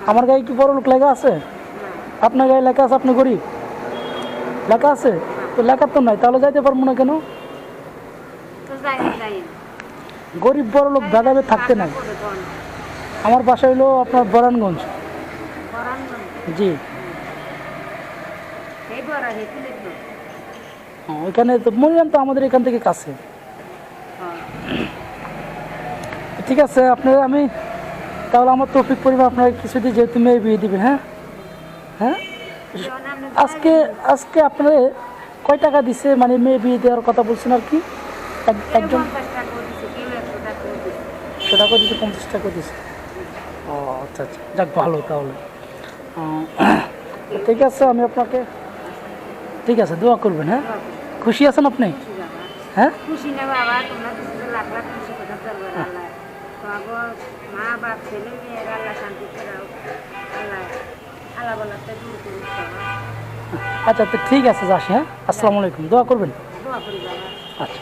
আমার গায়ে কি বড় লোক লেখা আছে? আপনার গায়ে লেখা আছে আপনি গরিব? লেখা আছে তো? লেখা তো নাই, তাহলে যাইতে পারবো না কেন? গরিব বড় লোক ভেদাভেদ থাকতে নাই। আমার বাসা হইলো আপনার বরানগঞ্জ। জি। ওইখানে তো মরিয়াম তো আমাদের এখান থেকে কাছে। ঠিক আছে, আপনার আমি তাহলে আমার তৌফিক পরিবার আপনার কিছু দিয়ে যেহেতু মেয়ে বিয়ে দিবে। হ্যাঁ হ্যাঁ, আজকে আজকে আপনার কয় টাকা দিছে, মানে মেয়ে বিয়ে দেওয়ার কথা বলছেন আর কি? একজন 100 টাকা দিচ্ছে, 50 টাকা দিচ্ছে। ও আচ্ছা আচ্ছা, যাক ভালো তাহলে। ঠিক আছে, আমি আপনাকে ঠিক আছে দোয়া করবেন। হ্যাঁ, খুশি আছেন আপনি? হ্যাঁ, খুশি না বাবা, তোমরা কিছু লাখ লাখ খুশি কথা চলবে আল্লাহ। তো মা বাপ ছেলে মেয়ের আল্লাহ শান্তি করাও, আল্লাহ আল্লাহ বলাতে দূর করুন। আচ্ছা তো ঠিক আছে, যাস। হ্যাঁ, আসসালামু আলাইকুম, দোয়া করবেন। দোয়া করি বাবা। আচ্ছা।